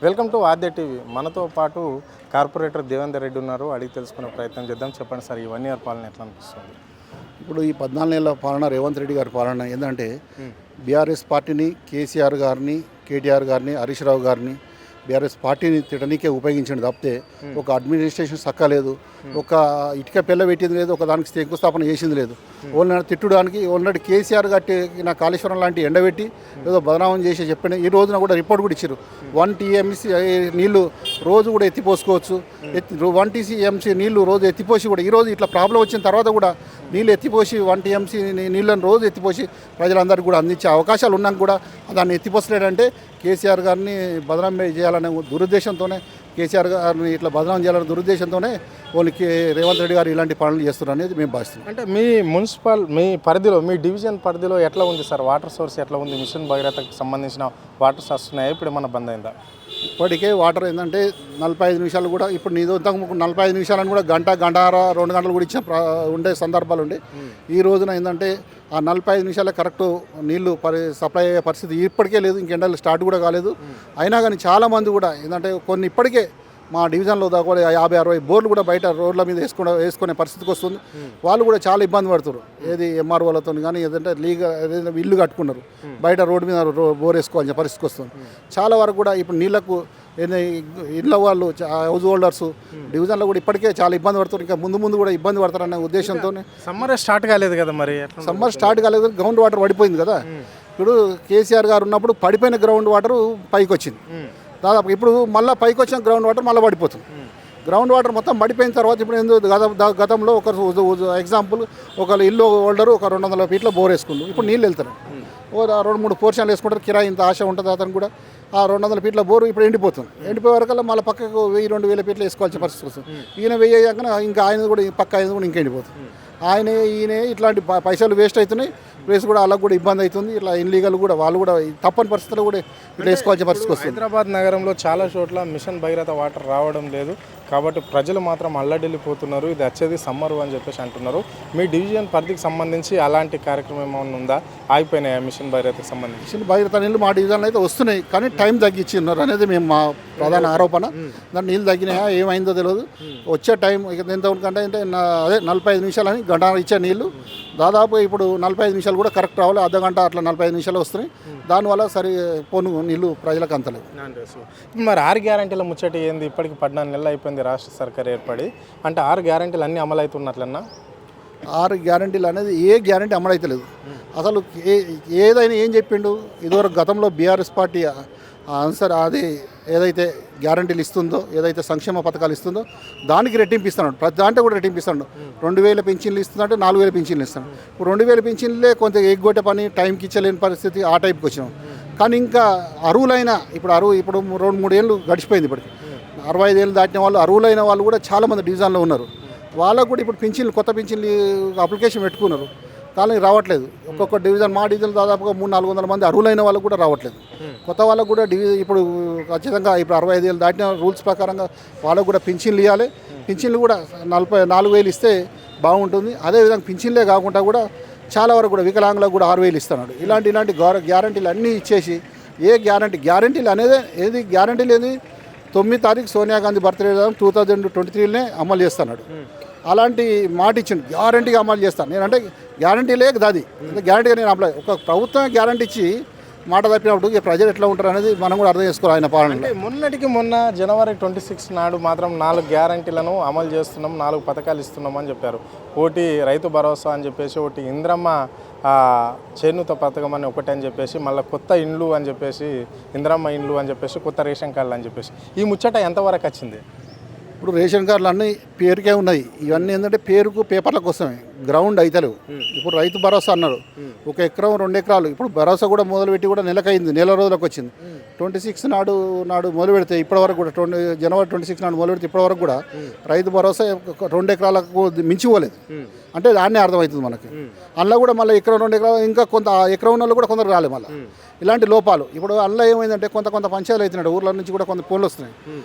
Welcome to Aadya TV. మనతో పాటు corporator Devender Reddy ఉన్నారు. అడిగి తెలుసుకునే ప్రయత్నం చేద్దాం. చెప్పండి సార్, ఈ 1 ఇయర్ పాలన ఎట్లా అనిపిస్తుంది? ఇప్పుడు ఈ 14 నెలల పాలన రేవంత్ రెడ్డి గారి పాలన ఏంటంటే బీఆర్ఎస్ పార్టీని, కేసీఆర్ గారిని, కేటీఆర్ గారిని, హరీష్ రావు గారిని బీఆర్ఎస్ పార్టీని తిట్టనీకే ఉపయోగించండి తప్పితే ఒక అడ్మినిస్ట్రేషన్ సక్కలేదు, ఒక ఇటుక పిల్ల పెట్టింది లేదు, ఒక దానికి శంకుస్థాపన చేసింది లేదు. ఓన్లీ తిట్టడానికి ఓన్లీ కేసీఆర్ కట్టిన కాళేశ్వరం లాంటి ఎండబెట్టి ఏదో బదనామం చేసి చెప్పిన ఈ రోజున కూడా రిపోర్ట్ కూడా ఇచ్చారు. 1 టీఎంసీ నీళ్లు రోజు కూడా ఎత్తిపోసుకోవచ్చు, 1 టీఎంసీ నీళ్లు రోజు ఎత్తిపోసి కూడా ఈరోజు ఇట్లా ప్రాబ్లం వచ్చిన తర్వాత కూడా నీళ్ళు ఎత్తిపోసి 1 టీఎంసీ నీళ్ళని రోజు ఎత్తిపోసి ప్రజలందరికీ కూడా అందించే అవకాశాలు ఉన్నాక కూడా దాన్ని ఎత్తిపోసలేడంటే కేసీఆర్ గారిని బదనాం చేయాలనే దురుద్దేశంతోనే, కేసీఆర్ గారిని ఇట్లా బదనాం చేయాలనే దురుద్దేశంతోనే వాళ్ళకి రేవంత్ రెడ్డి గారు ఇలాంటి పనులు చేస్తున్నారు అనేది మేము భావిస్తున్నాం. అంటే మీ పరిధిలో, మీ డివిజన్ పరిధిలో ఎట్లా ఉంది సార్? వాటర్ సోర్స్ ఎట్లా ఉంది? మిషన్ భగీరథకు సంబంధించిన వాటర్స్ వస్తున్నాయి, ఇప్పుడు ఏమన్నా బంద్ అయిందా? ఇప్పటికే వాటర్ ఏంటంటే 45 నిమిషాలు కూడా, ఇప్పుడు నీదో 45 నిమిషాలను కూడా గంటన్నర 2 గంటలు కూడా ఇచ్చిన ఉండే సందర్భాలు ఉండే. ఈ రోజున ఏంటంటే ఆ 45 నిమిషాలే కరెక్ట్ నీళ్లు సప్లై అయ్యే పరిస్థితి ఇప్పటికే లేదు. ఇంకెండలు స్టార్ట్ కూడా కాలేదు. అయినా కానీ చాలామంది కూడా ఏంటంటే కొన్ని ఇప్పటికే మా డివిజన్లో దాకా 50-60 బోర్లు కూడా బయట రోడ్ల మీద వేసుకునే పరిస్థితికి వస్తుంది. వాళ్ళు కూడా చాలా ఇబ్బంది పడుతున్నారు. ఏది ఎంఆర్ఓలతో కానీ ఏదంటే ఇల్లు కట్టుకున్నారు, బయట రోడ్డు మీద బోర్ వేసుకోవాల్సిన పరిస్థితికి వస్తుంది. చాలా వరకు కూడా ఇప్పుడు నీళ్లకు ఇళ్ళ వాళ్ళు హౌస్ హోల్డర్స్ డివిజన్లో కూడా ఇప్పటికే చాలా ఇబ్బంది పడుతున్నారు. ఇంకా ముందు కూడా ఇబ్బంది పడతారనే ఉద్దేశంతో సమ్మర్ స్టార్ట్ కాలేదు కదా, మరి సమ్మర్ స్టార్ట్ కాలేదు, గ్రౌండ్ వాటర్ పడిపోయింది కదా. ఇప్పుడు కేసీఆర్ గారు ఉన్నప్పుడు పడిపోయిన గ్రౌండ్ వాటర్ పైకి వచ్చింది. దాదాపు ఇప్పుడు మళ్ళీ పైకి వచ్చిన గ్రౌండ్ వాటర్ మళ్ళీ పడిపోతుంది. గ్రౌండ్ వాటర్ మొత్తం పడిపోయిన తర్వాత ఇప్పుడు ఎందుకు గతంలో ఒక ఎగ్జాంపుల్ ఒక ఇల్లు హోల్డరు ఒక 200 ఫీట్ల బోర్ వేసుకుంటారు. ఇప్పుడు నీళ్ళు వెళ్తారు, 2-3 పోర్షన్లు వేసుకుంటారు. కిరాయి ఇంత ఆశ ఉంటుంది అతను కూడా. ఆ 200 ఫీట్ల బోరు ఇప్పుడు ఎండిపోతుంది. ఎండిపోయే వరకల్లా మళ్ళీ పక్కకు 1000-2000 ఫీట్లు వేసుకోవాల్సిన పరిస్థితి వస్తుంది. ఈయన 1000 అయ్యాక ఇంకా ఆయన కూడా పక్క ఆయన కూడా ఇంకా ఎండిపోతుంది. ఈయన ఇట్లాంటి పైసలు వేస్ట్ అవుతున్నాయి, ప్లేస్ కూడా వాళ్ళకు కూడా ఇబ్బంది అవుతుంది. ఇట్లా ఇన్లీగల్ కూడా వాళ్ళు కూడా తప్పని పరిస్థితుల్లో కూడా ఇట్లా వేసుకోవాల్సిన పరిస్థితి వస్తుంది. హైదరాబాద్ నగరంలో చాలా చోట్ల మిషన్ భగీరథ వాటర్ రావడం లేదు కాబట్టి ప్రజలు మాత్రం అల్లడిల్లిపోతున్నారు. ఇది వచ్చేది సమ్మర్ అని చెప్పేసి అంటున్నారు. మీ డివిజన్ పరిధికి సంబంధించి అలాంటి కార్యక్రమం ఏమైనా ఉందా? ఆగిపోయినాయా మిషన్ భగీరథకు సంబంధించి? మిషన్ భగీరథ నీళ్ళు మా డివిజన్లో అయితే వస్తున్నాయి, కానీ టైం తగ్గించిన్నారు అనేది మేము మా ప్రధాన ఆరోపణ. దాని నీళ్ళు తగ్గినాయా ఏమైందో తెలియదు. వచ్చే టైం ఎంత ఉంటుందంటే అదే 45 నిమిషాలని గంట ఇచ్చే నీళ్ళు దాదాపు ఇప్పుడు 45 నిమిషాలు కూడా కరెక్ట్ రావాలి. అర్ధగంట అట్లా 45 నిమిషాలు వస్తున్నాయి. దానివల్ల పోను నీళ్ళు ప్రజలకు అంతలేదు. మరి 6 గ్యారంటీల ముచ్చట ఏంది? ఇప్పటికి 14 నెలలు అయిపోయింది రాష్ట్ర సర్కార్ ఏర్పడి. అంటే 6 గ్యారంటీలు అన్నీ అమలు అవుతున్నట్లన్నా? 6 గ్యారంటీలు అనేది ఏ గ్యారంటీ అమలు అవుతలేదు. అసలు ఏదైనా ఏం చెప్పిండు ఇదివరకు గతంలో బీఆర్ఎస్ పార్టీ ఆన్సర్ అది ఏదైతే గ్యారంటీలు ఇస్తుందో, ఏదైతే సంక్షేమ పథకాలు ఇస్తుందో దానికి రెట్టింపు ఇస్తున్నాడు. ప్రతి దాంట్లో కూడా రెట్టింపు ఇస్తున్నాడు. 2000 పింఛన్లు ఇస్తుందంటే 4000 పింఛన్లు ఇస్తున్నాడు. ఇప్పుడు 2000 పింఛన్లే కొంత ఎగ్గొట్టే పని, టైంకి ఇచ్చలేని పరిస్థితి, ఆ టైప్కి వచ్చినాం. కానీ ఇంకా అర్హులైన ఇప్పుడు 2-3 ఏళ్ళు గడిచిపోయింది. ఇప్పటికి 65 ఏళ్ళు దాటిన వాళ్ళు, అర్హులైన వాళ్ళు కూడా చాలామంది డివిజన్లో ఉన్నారు. వాళ్ళకు కూడా ఇప్పుడు పింఛన్లు, కొత్త పింఛన్లు అప్లికేషన్ పెట్టుకున్నారు, కానీ రావట్లేదు. ఒక్కొక్క డివిజన్ మా డివిజన్ దాదాపుగా 300-400 మంది అర్హులైన వాళ్ళకు కూడా రావట్లేదు. కొత్త వాళ్ళకు కూడా ఇప్పుడు ఖచ్చితంగా ఇప్పుడు 65 ఏళ్ళు దాటిన రూల్స్ ప్రకారంగా వాళ్ళకు కూడా పింఛన్లు ఇవ్వాలి. పింఛన్లు కూడా 44,000 ఇస్తే బాగుంటుంది. అదేవిధంగా పింఛన్లే కాకుండా కూడా చాలా వరకు కూడా వికలాంగులకు కూడా 6,000 ఇస్తున్నాడు. ఇలాంటి గ్యారంటీలు అన్నీ ఇచ్చేసి ఏ గ్యారంటీలు అనేది ఏది గ్యారంటీలు ఏది 9 తారీఖు సోనియా గాంధీ బర్త్డే 2023 అమలు చేస్తున్నాడు. అలాంటి మాట ఇచ్చింది, గ్యారంటీగా అమలు చేస్తాను నేనంటే గ్యారంటీ లేక దాది గ్యారంటీగా నేను అప్లై. ఒక ప్రభుత్వం గ్యారంటీ ఇచ్చి మాట తప్పినప్పుడు ప్రజలు ఎట్లా ఉంటారు అనేది మనం కూడా అర్థం చేసుకోవాలి. ఆయన పాలన మొన్నటికి మొన్న జనవరి 26 నాడు మాత్రం 4 గ్యారంటీలను అమలు చేస్తున్నాం, 4 పథకాలు ఇస్తున్నాం అని చెప్పారు. ఒకటి రైతు భరోసా అని చెప్పేసి, ఒకటి ఇంద్రమ్మ చేనేత పథకం అని ఒకటి అని చెప్పేసి, మళ్ళీ కొత్త ఇండ్లు అని చెప్పేసి, ఇంద్రమ్మ ఇండ్లు అని చెప్పేసి, కొత్త రేషన్ కార్డులు అని చెప్పేసి. ఈ ముచ్చట ఎంతవరకు వచ్చింది? ఇప్పుడు రేషన్ కార్డులు అన్నీ పేరుకే ఉన్నాయి. ఇవన్నీ ఏంటంటే పేరుకు పేపర్ల కోసమే, గ్రౌండ్ అయితలేవు. ఇప్పుడు రైతు భరోసా అన్నారు, 1 ఎకరం 2 ఎకరాలు. ఇప్పుడు భరోసా కూడా మొదలుపెట్టి కూడా నెల రోజులకు వచ్చింది. 26 నాడు మొదలు పెడితే ఇప్పటివరకు కూడా జనవరి 26 నాడు మొదలు పెడితే ఇప్పటివరకు కూడా రైతు భరోసా 2 ఎకరాలకు మించిపోలేదు. అంటే దాన్నే అర్థమవుతుంది మనకి. అందులో కూడా మళ్ళీ ఎకరం 2 ఎకరాలు ఇంకా కొంత ఎకరం ఉన్న వాళ్ళు కూడా కొందరు రాలేదు. మళ్ళీ ఇలాంటి లోపాలు ఇప్పుడు అందులో ఏమైందంటే కొంత పంచాయతీలు అవుతున్నాడు, ఊర్ల నుంచి కూడా కొంత ఫోన్లు వస్తున్నాయి.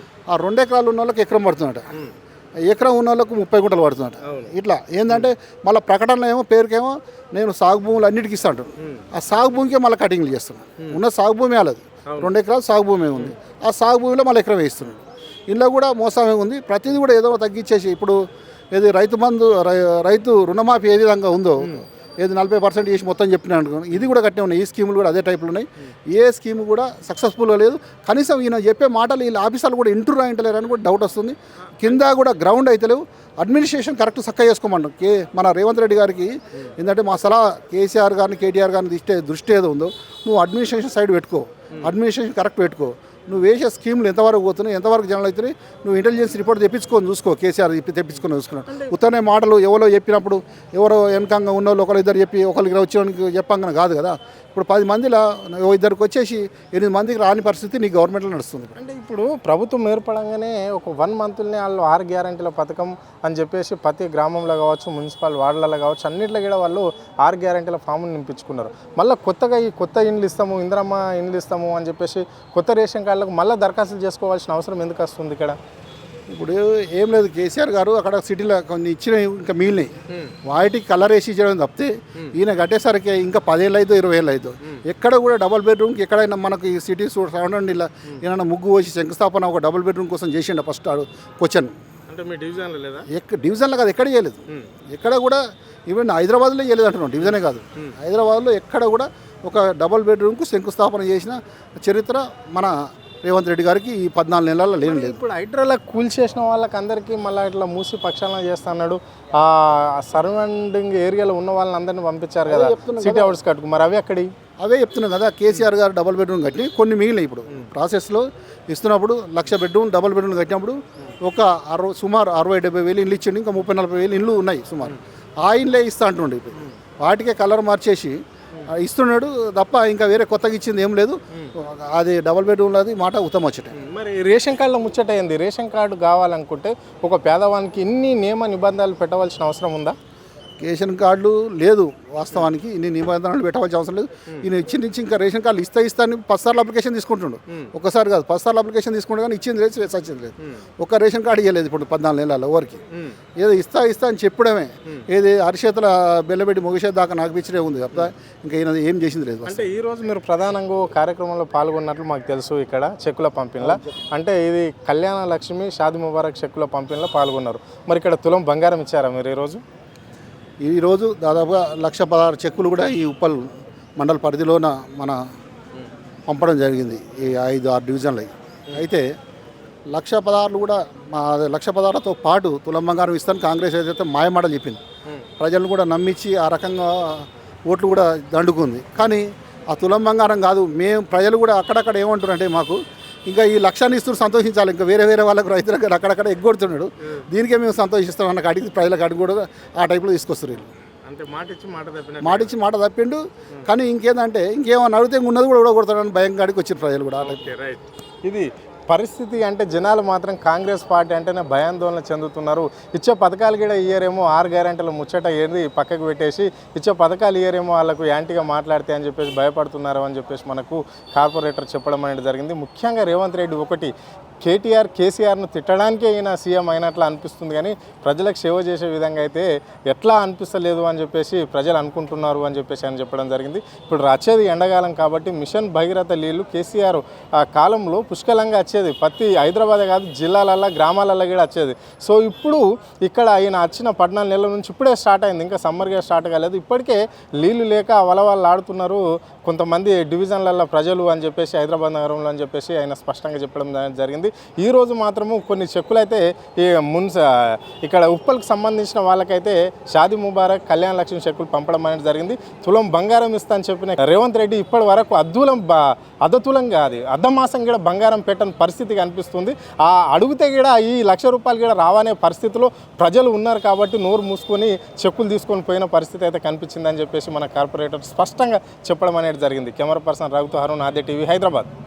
ఆ 2 ఎకరాలు ఉన్న వాళ్ళకి ఎకరం పడుతుందట, ఎకరం ఉన్న వాళ్ళకు 30 గుంటలు పడుతుందట. ఇట్లా ఏంటంటే మళ్ళీ ప్రకటనలో ఏమో పేరుకేమో నేను సాగు భూములు అన్నిటికీ ఇస్తాను, ఆ సాగు భూమికే మళ్ళీ కటింగ్లు చేస్తున్నాను. ఉన్న సాగు భూమి వాళ్ళది, 2 ఎకరాలు సాగు భూమి ఉంది. ఆ సాగు భూమిలో మళ్ళీ ఎకరం వేస్తున్నాడు. ఇందులో కూడా మోసమే ఉంది. ప్రతిదీ కూడా ఏదో తగ్గించేసి ఇప్పుడు ఏది రైతు బంధు రైతు రుణమాఫీ ఏ విధంగా ఉందో ఏది 40% చేసి మొత్తం చెప్పినాను, ఇది కూడా కట్టే ఉన్నాయి. ఈ స్కీములు కూడా అదే టైపులు ఉన్నాయి. ఏ స్కీమ్ కూడా సక్సెస్ఫుల్గా లేదు. కనీసం ఈయన చెప్పే మాటలు వీళ్ళ ఆఫీసర్లు కూడా ఇంటర్వ్యూ ఇంటలేరు అని కూడా డౌట్ వస్తుంది. కింద కూడా గ్రౌండ్ అయితే లేవు. అడ్మినిస్ట్రేషన్ కరెక్ట్ చక్కగా చేసుకోమంటాం. మన రేవంత్ రెడ్డి గారికి ఏంటంటే మా సలహా కేసీఆర్ గారిని కేటీఆర్ గారిని దృష్టి ఏదో ఉందో నువ్వు అడ్మినిస్ట్రేషన్ సైడ్ పెట్టుకో, అడ్మినిస్ట్రేషన్ కరెక్ట్ పెట్టుకో. నువ్వు వేసే స్కీములు ఎంతవరకు పోతున్నాయి, ఎంతవరకు జనాలు అవుతున్నాయి, నువ్వు ఇంటెలిజెన్స్ రిపోర్ట్ తెప్పించుకొని చూసుకో. కేసీఆర్ తెప్పించుకొని చూసుకున్నావు. ఉత్తనే మాటలు ఎవరో చెప్పినప్పుడు ఎవరో వెనకంగా ఉన్న వాళ్ళు ఒకరు ఇద్దరు చెప్పి ఒకరికి వచ్చేవానికి చెప్పంగా కాదు కదా. ఇప్పుడు 10 మందిలో ఇద్దరికి వచ్చేసి 8 మందికి రాని పరిస్థితి నీ గవర్నమెంట్లో నడుస్తుంది. అంటే ఇప్పుడు ప్రభుత్వం ఏర్పడంగానే ఒక 1 మంత్లోనే వాళ్ళు 6 గ్యారంటీల పథకం అని చెప్పేసి ప్రతి గ్రామంలో కావచ్చు, మున్సిపల్ వార్డులలో కావచ్చు, అన్నింటిలో కూడా వాళ్ళు 6 గ్యారంటీల ఫామ్ను నింపించుకున్నారు. మళ్ళీ కొత్తగా ఈ కొత్త ఇండ్లు ఇస్తాము, ఇందిరమ్మ ఇండ్లు ఇస్తాము అని చెప్పేసి కొత్త రేషన్ కార్డులకు మళ్ళీ దరఖాస్తులు చేసుకోవాల్సిన అవసరం ఎందుకు వస్తుంది ఇక్కడ? ఇప్పుడు ఏం లేదు, కేసీఆర్ గారు అక్కడ సిటీలో కొన్ని ఇచ్చినవి ఇంకా మిగిలినాయి, వాటికి కలర్ వేసి ఇచ్చడం తప్పితే ఈయన కట్టేసరికి ఇంకా 10 ఏళ్ళు అవుతుందో 20 ఏళ్ళు అవుతుందో. ఎక్కడ కూడా డబుల్ బెడ్రూమ్కి ఎక్కడైనా మనకి ఈ సిటీ సరౌండింగ్ ఇలా ఏమైనా ముగ్గు వచ్చి శంకుస్థాపన ఒక డబుల్ బెడ్రూమ్ కోసం చేసిండ ఫస్ట్ క్వశ్చన్. అంటే మీ డివిజన్లో లేదా? డివిజన్లో కాదు, ఎక్కడ చేయలేదు. ఎక్కడ కూడా ఈవెన్ హైదరాబాద్లో చేయలేదు అంటున్నాం, డివిజనే కాదు. హైదరాబాద్లో ఎక్కడ కూడా ఒక డబుల్ బెడ్రూమ్కు శంకుస్థాపన చేసిన చరిత్ర మన రేవంత్ రెడ్డి గారికి ఈ 14 నెలల్లో లేదు. ఇప్పుడు హైడ్రాలో కూల్చేసిన వాళ్ళకి అందరికీ మళ్ళీ ఇట్లా మూసి పక్షాలను చేస్తున్నాడు. ఆ సరౌండింగ్ ఏరియాలో ఉన్న వాళ్ళని అందరినీ పంపించారు కదా సిటీ అవుట్స్ కట్టుకు. మరి అవి అక్కడి అవే చెప్తున్నాం కదా. కేసీఆర్ గారు డబుల్ బెడ్రూమ్ కట్టి కొన్ని మిగిలినాయి. ఇప్పుడు ప్రాసెస్లో ఇస్తున్నప్పుడు 1,00,000 బెడ్రూమ్ డబుల్ బెడ్రూమ్ కట్టినప్పుడు ఒక సుమారు 60-70 వేలు ఇల్లు ఇచ్చిండు. ఇంకా 30-40 వేలు ఇల్లు ఉన్నాయి సుమారు. ఆ ఇల్లే ఇస్తా అంటుండే. వాటికే కలర్ మార్చేసి ఇస్తున్నాడు తప్ప ఇంకా వేరే కొత్తగా ఇచ్చింది ఏం లేదు. అది డబుల్ బెడ్రూమ్లో అది మాట ఉత్తమ వచ్చట. మరి రేషన్ కార్డులో ముచ్చట అయింది. రేషన్ కార్డు కావాలనుకుంటే ఒక పేదవానికి ఇన్ని నియమ నిబంధనలు పెట్టవలసిన అవసరం ఉందా? రేషన్ కార్డులు లేదు వాస్తవానికి, ఇన్ని నిబంధనలు పెట్టవలసిన అవసరం లేదు. ఈయన ఇచ్చి ఇంకా రేషన్ కార్డులు ఇస్తా అని 10 సార్లు అప్లికేషన్ తీసుకుంటుండు. ఒకసారి కాదు 10 సార్లు అప్లికేషన్ తీసుకుంటే కానీ ఇచ్చింది లేదు, సచ్చింది లేదు. ఒక రేషన్ కార్డు ఇవ్వలేదు ఇప్పుడు 14 నెలల్లో ఎవరికి. ఏదో ఇస్తా అని చెప్పడమే. ఏది అరిచేతుల బెల్లబెట్టి మొగిసేది దాకా నాకు పిచ్చిరే ఉంది తప్ప ఇంకా ఈయన ఏం చేసింది లేదు. అంటే ఈ రోజు మీరు ప్రధానంగా కార్యక్రమంలో పాల్గొన్నట్లు మాకు తెలుసు. ఇక్కడ చెక్కుల పంపిణీలో అంటే ఇది కళ్యాణ లక్ష్మి షాదీ ముబారక్ చెక్కుల పంపిణీలో పాల్గొన్నారు. మరి ఇక్కడ తులం బంగారం ఇచ్చారా మీరు ఈరోజు దాదాపుగా 1,16 చెక్కులు కూడా ఈ ఉప్పల్ మండల పరిధిలోన మన పంపడం జరిగింది ఈ 5-6 డివిజన్లు. అయితే 1,16 కూడా 1,16తో పాటు తులం బంగారం ఇస్తాను కాంగ్రెస్ ఏదైతే మాయమాటలు చెప్పింది, ప్రజలను కూడా నమ్మించి ఆ రకంగా ఓట్లు కూడా దండుకుంది. కానీ ఆ తులం బంగారం కాదు, మేము ప్రజలు కూడా అక్కడక్కడ ఏమంటున్నారంటే మాకు ఇంకా ఈ 1,00,000 ఇస్తూ సంతోషించాలి, ఇంకా వేరే వాళ్ళకు రైతులకు అక్కడక్కడ ఎగ్గొడుతున్నాడు, దీనికే మేము సంతోషిస్తాం అన్న కాడికి ప్రజలకు అడిగి కూడా ఆ టైప్లో తీసుకొస్తారు వీళ్ళు. అంటే మాట ఇచ్చి మాట తప్పిండు. కానీ ఇంకేందంటే ఇంకేమన్నా అడిగితే ఉన్నది కూడా ఊడగొడతాడని భయం కాడికి వచ్చిన ప్రజలు కూడా. ఇది పరిస్థితి. అంటే జనాలు మాత్రం కాంగ్రెస్ పార్టీ అంటేనే భయాందోళన చెందుతున్నారు. ఇచ్చే పథకాలు కూడా ఇయ్యరేమో, 6 గ్యారెంటీల ముచ్చట ఏది పక్కకు పెట్టేసి ఇచ్చే పథకాలు ఇయ్యరేమో వాళ్ళకు యాంటీగా మాట్లాడితే అని చెప్పేసి భయపడుతున్నారు అని చెప్పేసి మనకు కార్పొరేటర్ చెప్పడం అనేది జరిగింది. ముఖ్యంగా రేవంత్ రెడ్డి ఒకటి కేసీఆర్ను తిట్టడానికే ఈయన సీఎం అయినట్లు అనిపిస్తుంది, కానీ ప్రజలకు సేవ చేసే విధంగా అయితే ఎట్లా అనిపిస్తలేదు అని చెప్పేసి ప్రజలు అనుకుంటున్నారు అని చెప్పేసి ఆయన చెప్పడం జరిగింది. ఇప్పుడు వచ్చేది ఎండాకాలం కాబట్టి మిషన్ భగీరథ నీళ్లు కేసీఆర్ ఆ కాలంలో పుష్కలంగా వచ్చేది. ప్రతి హైదరాబాదే కాదు జిల్లాలల్లో గ్రామాలలో కూడా వచ్చేది. సో ఇప్పుడు ఇక్కడ ఆయన వచ్చిన 14 నెలల నుంచి ఇప్పుడే స్టార్ట్ అయింది, ఇంకా సమ్మర్గా స్టార్ట్ కాలేదు. ఇప్పటికే నీళ్లు లేక వలవలు ఆడుతున్నారు కొంతమంది డివిజన్లలో ప్రజలు అని చెప్పేసి, హైదరాబాద్ నగరంలో అని చెప్పేసి ఆయన స్పష్టంగా చెప్పడం జరిగింది. ఈరోజు మాత్రము కొన్ని చెక్కులు అయితే ఈ ఇక్కడ ఉప్పల్కి సంబంధించిన వాళ్ళకైతే షాదీ ముబారక్ కళ్యాణ లక్ష్మి చెక్కులు పంపడం అనేది జరిగింది. తులం బంగారం ఇస్తా అని చెప్పిన రేవంత్ రెడ్డి ఇప్పటి వరకు అద్దతులం కాదు అర్ధమాసం కూడా బంగారం పెట్టని పరిస్థితి కనిపిస్తుంది. ఆ అడిగితే కూడా ఈ ₹1,00,000 కూడా రావనే పరిస్థితిలో ప్రజలు ఉన్నారు కాబట్టి నోరు మూసుకొని చెక్కులు తీసుకొని పోయిన పరిస్థితి అయితే కనిపించిందని చెప్పేసి మన కార్పొరేటర్ స్పష్టంగా చెప్పడం అనేది జరిగింది. కెమెరా పర్సన్ రఘుతో హరుణ్, ఆద్య టీవీ, హైదరాబాద్.